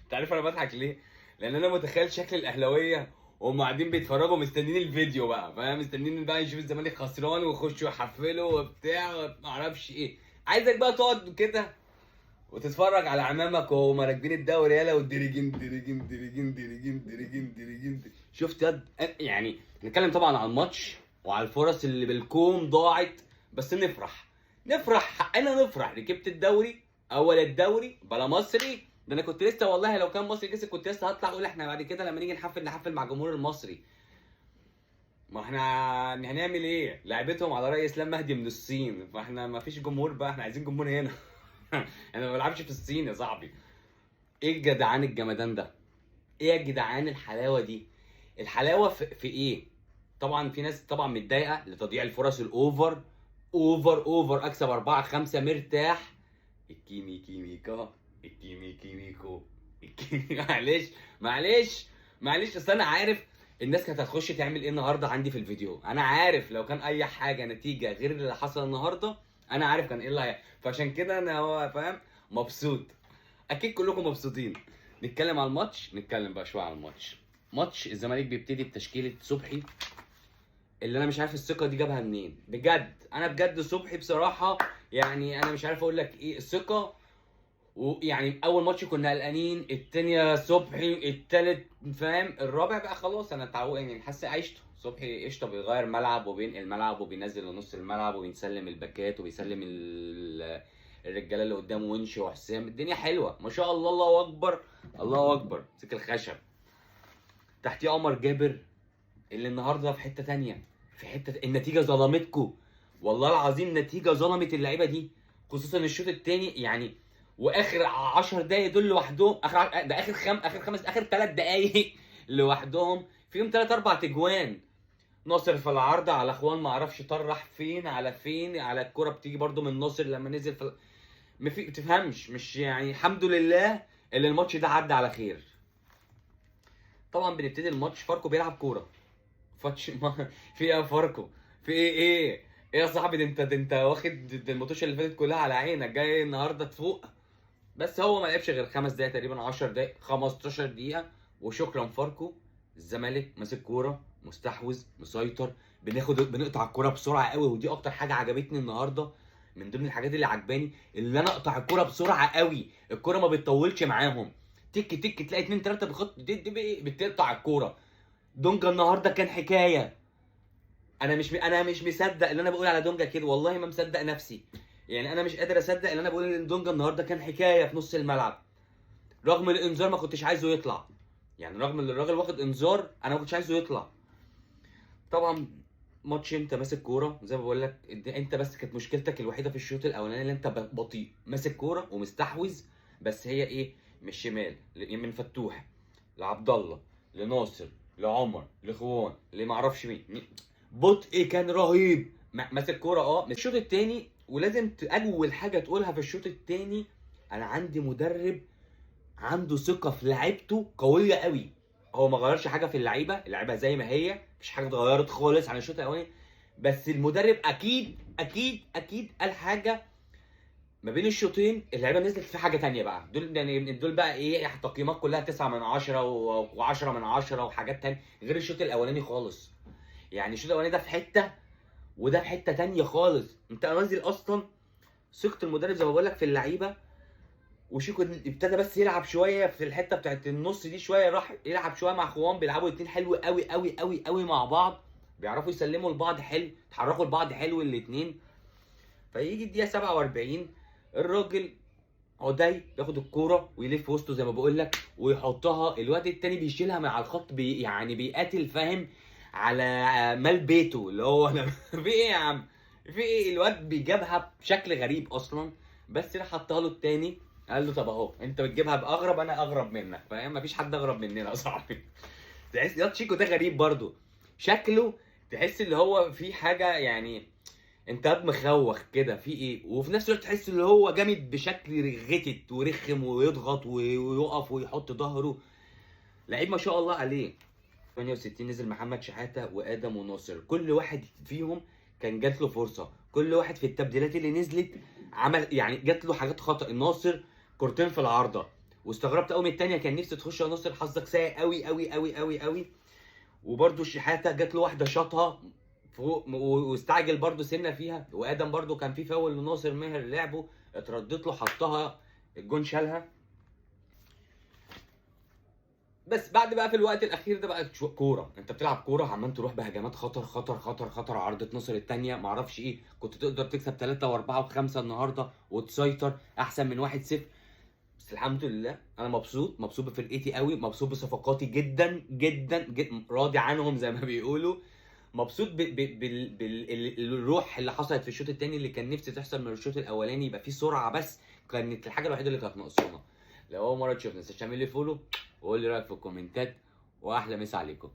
انت عارف انا بضحك ليه؟ لان انا متخيل شكل الاهلاويه وهم قاعدين بيتفرجوا مستنيين الفيديو بقى، فاهم؟ مستنيين بقى يشوفوا الزمالك خسران ويخشوا يحفلوا وبتاع معرفش ايه. عايزك بقى تقعد كده وتتفرج على عمامك وهم راكبين الدوري، يالا والديريجين ديريجين ديريجين ديريجين ديريجين ديريجين. شفت يعني نتكلم طبعا على الماتش وعلى الفرص اللي بالكوم ضاعت، بس نفرح حقنا نفرح. ركبت الدوري، اول الدوري بلا مصري. ده انا كنت لسه والله لو كان مصري كسب كنت لسه هطلع اقول احنا بعد كده لما نيجي نحفل مع الجمهور المصري. ما احنا هنعمل ايه؟ لعبتهم على رأي اسلام مهدي من الصين، فاحنا ما فيش جمهور بقى، احنا عايزين جمهور هنا. انا ما بلعبش في الصين يا صاحبي. ايه الجدعان الجمدان ده؟ ايه يا جدعان الحلاوه دي؟ الحلاوه في ايه؟ طبعا في ناس طبعا متضايقه لتضييع الفرص الاوفر. اوفر اكسب 4-5 مرتاح. الكيمي كيميكا، الكيمي كيميكو، الكيمي. معلش اصل انا عارف الناس كانت هتخش تعمل ايه النهارده عندي في الفيديو. انا عارف لو كان اي حاجه نتيجه غير اللي حصل النهارده انا عارف كان ايه اللي فعشان كده انا هو فاهم مبسوط. اكيد كلكم مبسوطين. نتكلم على الماتش، نتكلم بقى شويه على الماتش. ماتش الزمالك بيبتدي بتشكيله صبحي، اللي انا مش عارف الثقه دي جابها منين بجد. انا بجد صبحي بصراحه يعني انا مش عارف اقول لك ايه الثقه. ويعني اول ماتش كنا قلقانين، التانية صبحي، التالت فاهم، الرابع بقى خلاص انا اتعود يعني حاسس عيشته. صبحي قشطه بيغير ملعب وبينقل ملعب وبينزل لنص الملعب وبيسلم الباكات وبيسلم الرجاله اللي قدامه ونش وحسام. الدنيا حلوه ما شاء الله، الله اكبر الله اكبر. مسك الخشب تحتيه عمر جابر اللي النهارده في حته تانية، في حته النتيجه ظلمتكو. والله العظيم النتيجه ظلمت اللعيبه دي، خصوصا الشوط الثاني يعني. واخر 10 دقايق دول لوحدهم، ده اخر 3 دقايق لوحدهم فيهم 3 4 تجوان. ناصر في العارضه على اخوان ما اعرفش طرح فين على فين، على الكره بتيجي برده من ناصر لما نزل ما في تفهمش. مش يعني الحمد لله اللي الماتش ده عدى على خير. طبعا بنبتدي الماتش فاركو بيلعب كوره. في ايه يا فاركو؟ في ايه يا صاحبي؟ ده انت واخد الماتش اللي فاتت كلها على عينك، جاي النهارده تفوق. بس هو ما لعبش غير 5 دقايق تقريبا، 10 دقايق 15 دقيقه وشكرا. فاركو الزمالك ماسك كوره، مستحوذ، مسيطر، بنقطع الكوره بسرعه قوي. ودي اكتر حاجه عجبتني النهارده، من ضمن الحاجات اللي عجباني اللي انا اقطع الكوره بسرعه قوي. الكوره ما بتطولش معاهم، تك تك تلاقي 2 3 بتقطع الكوره. دونجا النهارده كان حكايه. انا مش مصدق اللي انا بقول على دونجا كده، والله ما مصدق نفسي. يعني انا مش قادر اصدق ان انا بقول ان دونجا النهارده كان حكايه في نص الملعب. رغم الانذار ما كنتش عايزه يطلع، يعني رغم ان الراجل واخد انذار انا ما كنتش عايزه يطلع. طبعا ماتش انت ماسك كوره زي ما بقول لك، انت بس كانت مشكلتك الوحيده في الشوط الاولاني اللي انت بطيء ماسك كوره ومستحوذ. بس هي ايه؟ مش شمال من فتوح لعبد الله لناصر لعمر لاخوان اللي ما اعرفش مين. بطء كان رهيب. ماسك كوره الشوط الثاني. ولازم اول حاجه تقولها في الشوط الثاني، انا عندي مدرب عنده ثقه في لعيبته قويه قوي. هو ما غيرش حاجه في اللعيبه زي ما هي، مفيش حاجه اتغيرت خالص عن الشوط الاولاني. بس المدرب اكيد قال حاجه ما بين الشوطين. اللعيبه نزلت في حاجه تانية بقى، دول يعني دول بقى ايه، التقييمات كلها 9 من 10 و10 من 10 وحاجات تانية غير الشوط الاولاني خالص. يعني الشوط الاولاني ده في حته وده في حته تانية خالص. انت نازل اصلا ثقه المدرب زي ما بقول لك في اللعيبه. وشيكو ابتدى بس يلعب شويه في الحته بتاعت النص دي، شويه راح يلعب شويه مع خوان، بيلعبوا الاثنين حلو قوي قوي قوي قوي مع بعض، بيعرفوا يسلموا لبعض حلو، يتحركوا لبعض حلو الاثنين. فيجي الدقيقه 47 الراجل عدي بياخد الكوره ويلف وسطه زي ما بقول لك ويحطها. الواد التاني بيشيلها من على الخط يعني بيقاتل فاهم على مال بيته اللي هو انا. في ايه يا عم؟ في ايه؟ الواد بيجابها بشكل غريب اصلا، بس راح حطها له التاني. قال له طب اهو انت بتجيبها باغرب، انا اغرب منك فاهم، مفيش حد اغرب مننا يا صاحبي. تحس يا تشيكو ده غريب برضو شكله، تحس اللي هو في حاجه يعني. انت قاعد مخوخ كده في ايه، وفي نفس الوقت تحس اللي هو جامد بشكل غتت ورخم ويضغط ويقف ويحط ظهره. لعيب ما شاء الله عليه. 68 نزل محمد شحاته وادم وناصر، كل واحد فيهم كان جات له فرصه، كل واحد في التبديلات اللي نزلت عمل يعني جات له حاجات خطا. الناصر كورتين في العارضه، واستغربت قوي من الثانيه، كان نفسي تخش يا ناصر، حظك سيء قوي قوي قوي قوي قوي. وبرده الشحاته جات له واحده شاطها فوق واستعجل برده سنه فيها. وادم برده كان في فاول لناصر ماهر لعبه، اتردت له حطها الجون شالها. بس بعد بقى في الوقت الاخير ده بقى كوره، انت بتلعب كوره عمال تروح بهجمات خطر خطر خطر خطر. عرضه ناصر الثانيه معرفش ايه، كنت تقدر تكسب 3 و4 و5 النهارده وتسيطر احسن من 1-0. بس الحمد لله انا مبسوط بفرقتي قوي، مبسوط بصفقاتي جدا جدا جدا، راضي عنهم زي ما بيقولوا. مبسوط بالروح اللي حصلت في الشوط الثاني، اللي كان نفسي تحصل من الشوط الاولاني، يبقى فيه سرعه، بس كانت الحاجه الوحيده اللي كانت ناقصانا. لو اول مره تشوفنا تعمل لي فولو وقول لي رايك في الكومنتات، واحلى مسا عليكم.